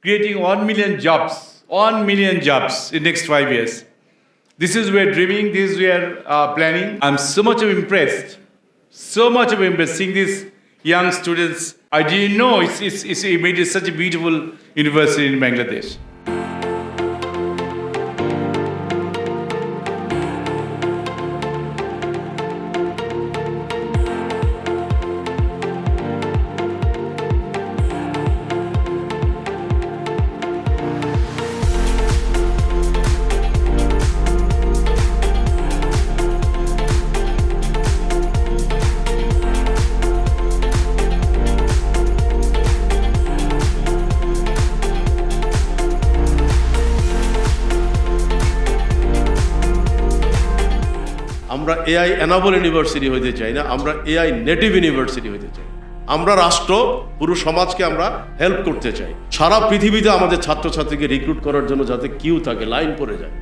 creating 1 million jobs, 1 million jobs in next 5 years. This is we are dreaming, this is we are planning. I'm so much impressed seeing these young students. I didn't know it's made it such a beautiful university in Bangladesh. আমরা AI enable university হইতে চাই না, আমরা AI native university হইতে চাই। আমরা রাষ্ট্র পুরো সমাজকে আমরা হেল্প করতে চাই। সারা পৃথিবীতে আমাদের ছাত্রছাত্রীকে রিক্রুট করার জন্য যাতে কিউ থাকে, লাইন পড়ে যায়।